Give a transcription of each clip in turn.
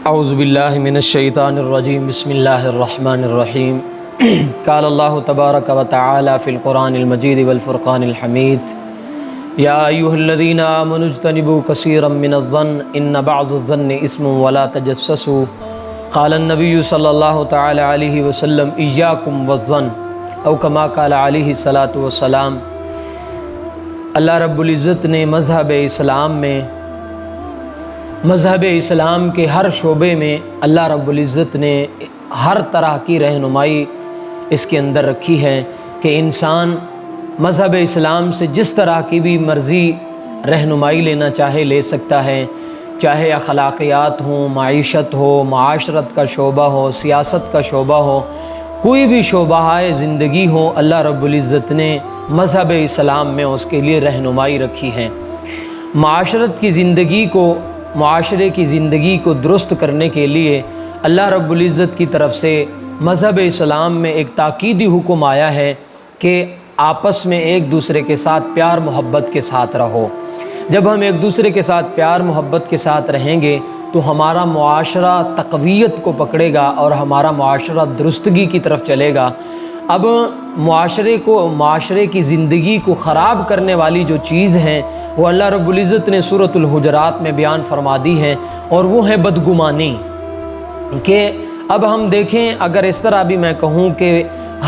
اعوذ باللہ من الشیطان الرجیم بسم اللہ الرحمن الرحیم قال اللہ تبارک و تعالی فی القرآن المجید والفرقان الحمید یا ایہا الذین آمنوا اجتنبوا کثیرا من الظن ان بعض الظن اسم ولا تجسسوا قال النبی صلی اللہ تعالی علیہ وسلم ایاکم والظن او کما قال علیہ الصلاۃ والسلام۔ اللہ رب العزت نے مذہب اسلام کے ہر شعبے میں اللہ رب العزت نے ہر طرح کی رہنمائی اس کے اندر رکھی ہے کہ انسان مذہب اسلام سے جس طرح کی بھی مرضی رہنمائی لینا چاہے لے سکتا ہے، چاہے اخلاقیات ہوں، معیشت ہو، معاشرت کا شعبہ ہو، سیاست کا شعبہ ہو، کوئی بھی شعبہ زندگی ہو، اللہ رب العزت نے مذہب اسلام میں اس کے لیے رہنمائی رکھی ہے۔ معاشرے کی زندگی کو درست کرنے کے لیے اللہ رب العزت کی طرف سے مذہب اسلام میں ایک تاکیدی حکم آیا ہے کہ آپس میں ایک دوسرے کے ساتھ پیار محبت کے ساتھ رہو۔ جب ہم ایک دوسرے کے ساتھ پیار محبت کے ساتھ رہیں گے تو ہمارا معاشرہ تقویت کو پکڑے گا اور ہمارا معاشرہ درستگی کی طرف چلے گا۔ اب معاشرے کی زندگی کو خراب کرنے والی جو چیز ہیں وہ اللہ رب العزت نے سورۃ الحجرات میں بیان فرما دی ہے، اور وہ ہے بدگمانی۔ کہ اب ہم دیکھیں، اگر اس طرح بھی میں کہوں کہ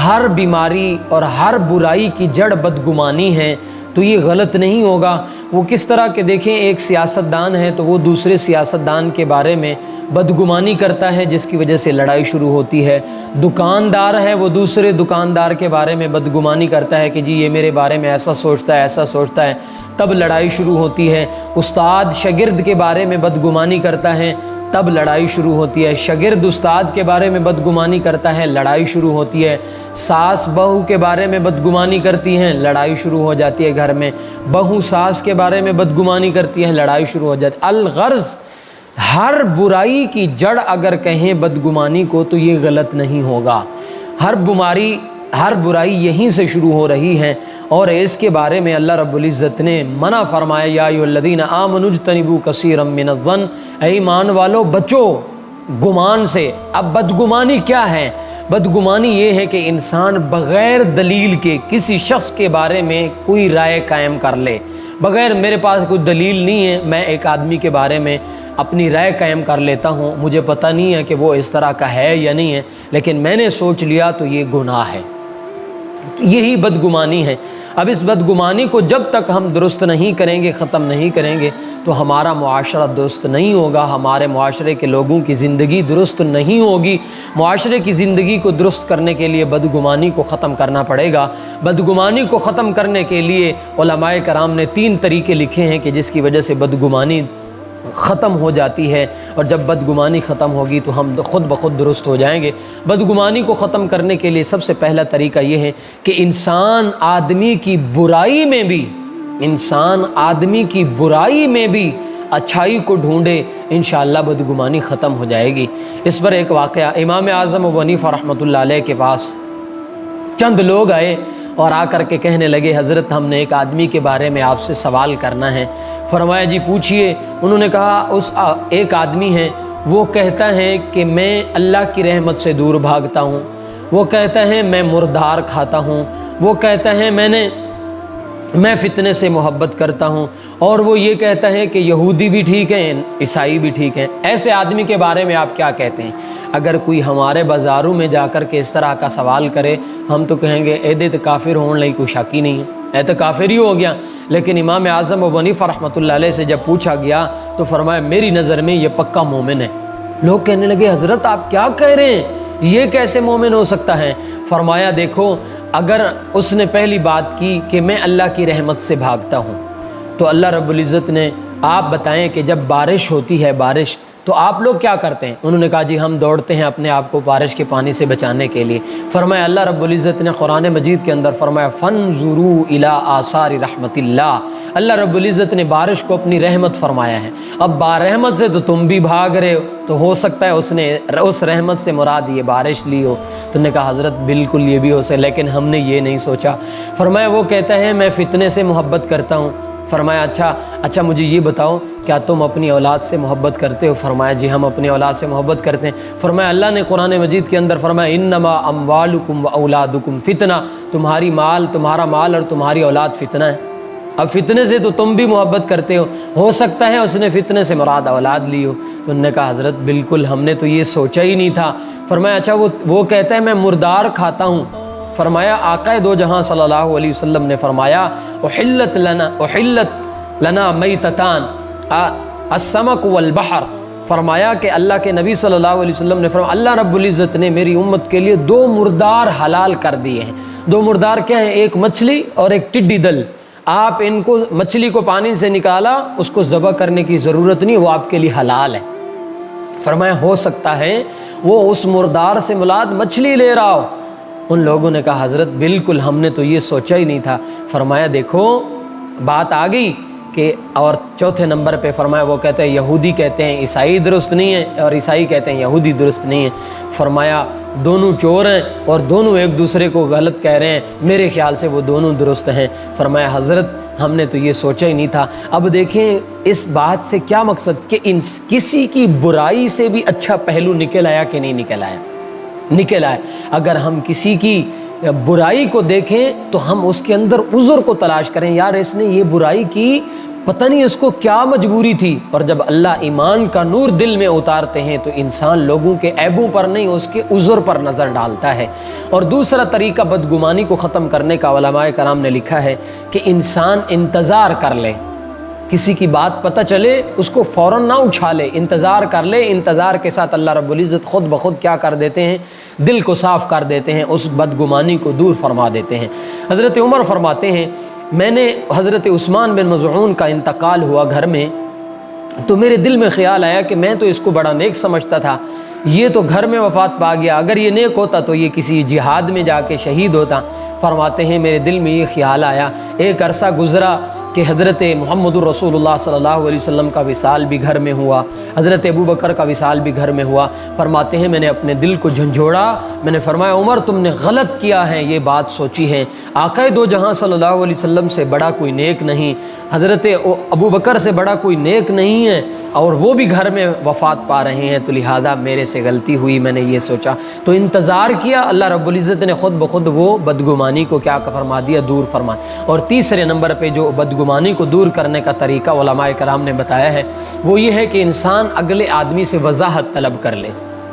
ہر بیماری اور ہر برائی کی جڑ بدگمانی ہے تو یہ غلط نہیں ہوگا۔ وہ کس طرح کہ دیکھیں، ایک سیاستدان ہے تو وہ دوسرے سیاستدان کے بارے میں بدگمانی کرتا ہے جس کی وجہ سے لڑائی شروع ہوتی ہے۔ دکاندار ہے، وہ دوسرے دکاندار کے بارے میں بدگمانی کرتا ہے کہ جی یہ میرے بارے میں ایسا سوچتا ہے، تب لڑائی شروع ہوتی ہے۔ استاد شاگرد کے بارے میں بدگمانی کرتا ہے، تب لڑائی شروع ہوتی ہے۔ شاگرد استاد کے بارے میں بدگمانی کرتا ہے، لڑائی شروع ہوتی ہے۔ ساس بہو کے بارے میں بدگمانی کرتی ہیں، لڑائی شروع ہو جاتی ہے گھر میں۔ بہو ساس کے بارے میں بدگمانی کرتی ہے، لڑائی شروع ہو جاتی ہے۔ الغرض ہر برائی کی جڑ اگر کہیں بدگمانی کو تو یہ غلط نہیں ہوگا۔ ہر برائی یہیں سے شروع ہو رہی ہے، اور اس کے بارے میں اللہ رب العزت نے منع فرمایا، یا ایھا الذین آمنوا اجتنبوا کثیرا من الظن، اے ایمان والو بچو گمان سے۔ اب بدگمانی کیا ہے؟ بدگمانی یہ ہے کہ انسان بغیر دلیل کے کسی شخص کے بارے میں کوئی رائے قائم کر لے۔ بغیر میرے پاس کوئی دلیل نہیں ہے، میں ایک آدمی کے بارے میں اپنی رائے قائم کر لیتا ہوں، مجھے پتہ نہیں ہے کہ وہ اس طرح کا ہے یا نہیں ہے، لیکن میں نے سوچ لیا تو یہ گناہ ہے۔ یہی بدگمانی ہے۔ اب اس بدگمانی کو جب تک ہم درست نہیں کریں گے، ختم نہیں کریں گے تو ہمارا معاشرہ درست نہیں ہوگا، ہمارے معاشرے کے لوگوں کی زندگی درست نہیں ہوگی۔ معاشرے کی زندگی کو درست کرنے کے لیے بدگمانی کو ختم کرنا پڑے گا۔ بدگمانی کو ختم کرنے کے لیے علماء کرام نے 3 طریقے لکھے ہیں کہ جس کی وجہ سے بدگمانی ختم ہو جاتی ہے، اور جب بدگمانی ختم ہوگی تو ہم خود بخود درست ہو جائیں گے۔ بدگمانی کو ختم کرنے کے لیے سب سے پہلا طریقہ یہ ہے کہ انسان آدمی کی برائی میں بھی اچھائی کو ڈھونڈے، انشاءاللہ بدگمانی ختم ہو جائے گی۔ اس پر ایک واقعہ، امام اعظم ابو حنیفہ رحمۃ اللہ علیہ کے پاس چند لوگ آئے اور آ کر کے کہنے لگے، حضرت ہم نے ایک آدمی کے بارے میں آپ سے سوال کرنا ہے۔ فرمایا جی پوچھئے۔ انہوں نے کہا ایک آدمی ہے، وہ کہتا ہے کہ میں اللہ کی رحمت سے دور بھاگتا ہوں، وہ کہتا ہے میں مردار کھاتا ہوں، وہ کہتا ہے میں فتنے سے محبت کرتا ہوں، اور وہ یہ کہتا ہے کہ یہودی بھی ٹھیک ہیں، عیسائی بھی ٹھیک ہیں۔ ایسے آدمی کے بارے میں آپ کیا کہتے ہیں؟ اگر کوئی ہمارے بازاروں میں جا کر کے اس طرح کا سوال کرے، ہم تو کہیں گے ایدے تو کافر ہونے لئی کوئی شک ہی نہیں ہے، اے تو کافر ہی ہو گیا۔ لیکن امام اعظم ابو حنیفہ رحمۃ اللہ علیہ سے جب پوچھا گیا تو فرمایا میری نظر میں یہ پکا مومن ہے۔ لوگ کہنے لگے حضرت آپ کیا کہہ رہے ہیں، یہ کیسے مومن ہو سکتا ہے؟ فرمایا دیکھو، اگر اس نے پہلی بات کی کہ میں اللہ کی رحمت سے بھاگتا ہوں، تو اللہ رب العزت نے آپ بتائیں کہ جب بارش ہوتی ہے تو آپ لوگ کیا کرتے ہیں؟ انہوں نے کہا جی ہم دوڑتے ہیں اپنے آپ کو بارش کے پانی سے بچانے کے لیے۔ فرمایا اللہ رب العزت نے قرآن مجید کے اندر فرمایا فانظروا الی آثار رحمت اللہ، اللہ رب العزت نے بارش کو اپنی رحمت فرمایا ہے۔ اب رحمت سے تو تم بھی بھاگ رہے ہو، تو ہو سکتا ہے اس نے اس رحمت سے مراد یہ بارش لی ہو۔ تو نے کہا حضرت بالکل یہ بھی ہو سکتا، لیکن ہم نے یہ نہیں سوچا۔ فرمایا وہ کہتا ہے میں فتنے سے محبت کرتا ہوں، فرمایا اچھا مجھے یہ بتاؤ کیا تم اپنی اولاد سے محبت کرتے ہو؟ فرمایا جی ہم اپنی اولاد سے محبت کرتے ہیں۔ فرمایا اللہ نے قرآن مجید کے اندر فرمایا انما اموالکم و اولادکم فتنہ، تمہارا مال اور تمہاری اولاد فتنہ ہے۔ اب فتنے سے تو تم بھی محبت کرتے ہو سکتا ہے اس نے فتنے سے مراد اولاد لی ہو۔ تو انہوں نے کہا حضرت بالکل ہم نے تو یہ سوچا ہی نہیں تھا۔ فرمایا اچھا وہ کہتا ہے میں مردار کھاتا ہوں۔ فرمایا آقا دو جہاں صلی اللہ علیہ وسلم نے فرمایا احلت لنا میتتان السمک والبحر، فرمایا کہ اللہ کے نبی صلی اللہ علیہ وسلم نے فرمایا اللہ رب العزت نے میری امت کے لیے 2 مردار حلال کر دیے ہیں۔ 2 مردار کیا ہیں؟ ایک مچھلی اور ایک ٹڈی دل۔ آپ ان کو مچھلی کو پانی سے نکالا، اس کو ذبح کرنے کی ضرورت نہیں، وہ آپ کے لیے حلال ہے۔ فرمایا ہو سکتا ہے وہ اس مردار سے مراد مچھلی لے رہا ہو۔ ان لوگوں نے کہا حضرت بالکل ہم نے تو یہ سوچا ہی نہیں تھا۔ فرمایا دیکھو بات آ گئی کہ اور چوتھے نمبر پہ فرمایا وہ کہتے ہیں یہودی کہتے ہیں عیسائی درست نہیں ہے اور عیسائی کہتے ہیں یہودی درست نہیں ہے۔ فرمایا دونوں چور ہیں اور دونوں ایک دوسرے کو غلط کہہ رہے ہیں، میرے خیال سے وہ دونوں درست ہیں۔ فرمایا حضرت ہم نے تو یہ سوچا ہی نہیں تھا۔ اب دیکھیں اس بات سے کیا مقصد کہ کسی کی برائی سے بھی اچھا پہلو نکل آیا کہ نہیں نکل آیا؟ نکل آئے۔ اگر ہم کسی کی برائی کو دیکھیں تو ہم اس کے اندر عذر کو تلاش کریں، یار اس نے یہ برائی کی، پتہ نہیں اس کو کیا مجبوری تھی۔ اور جب اللہ ایمان کا نور دل میں اتارتے ہیں تو انسان لوگوں کے عیبوں پر نہیں اس کے عذر پر نظر ڈالتا ہے۔ اور دوسرا طریقہ بدگمانی کو ختم کرنے کا علماء کرام نے لکھا ہے کہ انسان انتظار کر لے، کسی کی بات پتہ چلے اس کو فوراً نہ اچھالے، انتظار کر لے۔ انتظار کے ساتھ اللہ رب العزت خود بخود کیا کر دیتے ہیں؟ دل کو صاف کر دیتے ہیں، اس بدگمانی کو دور فرما دیتے ہیں۔ حضرت عمر فرماتے ہیں میں نے حضرت عثمان بن مظعون کا انتقال ہوا گھر میں، تو میرے دل میں خیال آیا کہ میں تو اس کو بڑا نیک سمجھتا تھا، یہ تو گھر میں وفات پا گیا، اگر یہ نیک ہوتا تو یہ کسی جہاد میں جا کے شہید ہوتا۔ فرماتے ہیں میرے دل میں یہ خیال آیا، ایک عرصہ گزرا کہ حضرت محمد الرسول اللہ صلی اللہ علیہ وسلم کا وصال بھی گھر میں ہوا، حضرت ابوبکر کا وصال بھی گھر میں ہوا۔ فرماتے ہیں میں نے اپنے دل کو جھنجھوڑا، میں نے فرمایا عمر تم نے غلط کیا ہے، یہ بات سوچی ہے، آقا دو جہاں صلی اللہ علیہ وسلم سے بڑا کوئی نیک نہیں، حضرت ابوبکر سے بڑا کوئی نیک نہیں ہے، اور وہ بھی گھر میں وفات پا رہے ہیں، تو لہذا میرے سے غلطی ہوئی، میں نے یہ سوچا تو انتظار کیا۔ اللہ رب العزت نے خود بخود وہ بدگمانی کو کیا فرما دیا؟ دور فرما۔ اور تیسرے نمبر پہ جو بدگمانی کو دور کرنے کا طریقہ علماء کرام نے بتایا ہے وہ یہ ہے کہ انسان اگلے آدمی سے وضاحت طلب کر لے،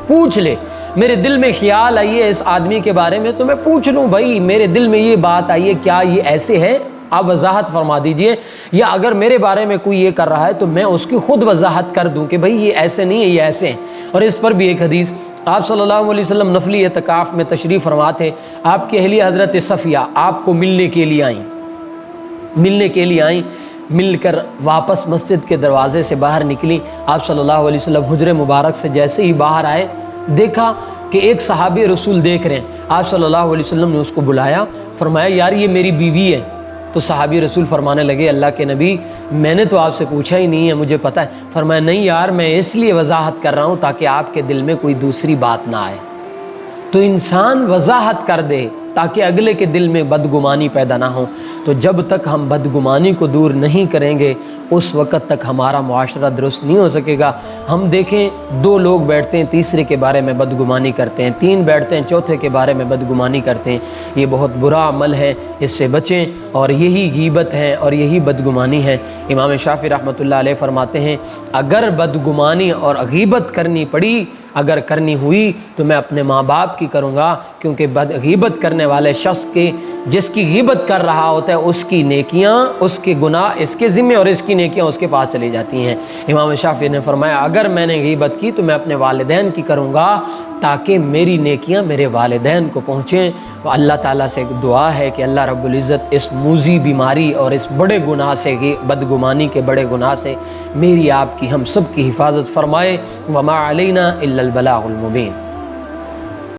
پوچھ لے، میرے دل میں خیال آئی ہے اس آدمی کے بارے میں تو میں پوچھ لوں بھائی میرے دل میں یہ بات آئی ہے، کیا یہ ایسے ہے؟ آپ وضاحت فرما دیجئے، یا اگر میرے بارے میں کوئی یہ کر رہا ہے تو میں اس کی خود وضاحت کر دوں کہ بھائی یہ ایسے نہیں ہے، یہ ایسے ہیں۔ اور اس پر بھی ایک حدیث آپ صلی اللہ علیہ وسلم نفلی اعتکاف میں تشریف فرما تھے، آپ کی اہلیہ حضرت صفیہ آپ کو ملنے کے لیے آئیں، مل کر واپس مسجد کے دروازے سے باہر نکلی۔ آپ صلی اللہ علیہ وسلم حجرے مبارک سے جیسے ہی باہر آئے، دیکھا کہ ایک صحابی رسول دیکھ رہے ہیں۔ آپ صلی اللہ علیہ وسلم نے اس کو بلایا، فرمایا یار یہ میری بیوی ہے۔ تو صحابی رسول فرمانے لگے اللہ کے نبی میں نے تو آپ سے پوچھا ہی نہیں ہے، مجھے پتہ ہے۔ فرمایا نہیں یار میں اس لیے وضاحت کر رہا ہوں تاکہ آپ کے دل میں کوئی دوسری بات نہ آئے۔ تو انسان وضاحت کر دے تاکہ اگلے کے دل میں بدگمانی پیدا نہ ہو۔ تو جب تک ہم بدگمانی کو دور نہیں کریں گے اس وقت تک ہمارا معاشرہ درست نہیں ہو سکے گا۔ ہم دیکھیں 2 لوگ بیٹھتے ہیں، تیسرے کے بارے میں بدگمانی کرتے ہیں، 3 بیٹھتے ہیں، چوتھے کے بارے میں بدگمانی کرتے ہیں، یہ بہت برا عمل ہے، اس سے بچیں، اور یہی غیبت ہے اور یہی بدگمانی ہے۔ امام شافعی رحمۃ اللہ علیہ فرماتے ہیں اگر بدگمانی اور غیبت کرنی پڑی، اگر کرنی ہوئی تو میں اپنے ماں باپ کی کروں گا، کیونکہ غیبت کرنے والے شخص کے جس کی غیبت کر رہا ہوتا ہے اس کی نیکیاں، اس کے گناہ اس کے ذمے اور اس کی نیکیاں اس کے پاس چلی جاتی ہیں۔ امام شافعی نے فرمایا اگر میں نے غیبت کی تو میں اپنے والدین کی کروں گا تاکہ میری نیکیاں میرے والدین کو پہنچیں۔ اللہ تعالیٰ سے ایک دعا ہے کہ اللہ رب العزت اس موذی بیماری اور اس بڑے گناہ سے، بدگمانی کے بڑے گناہ سے میری آپ کی ہم سب کی حفاظت فرمائے۔ وما علینا الا البلاغ المبین۔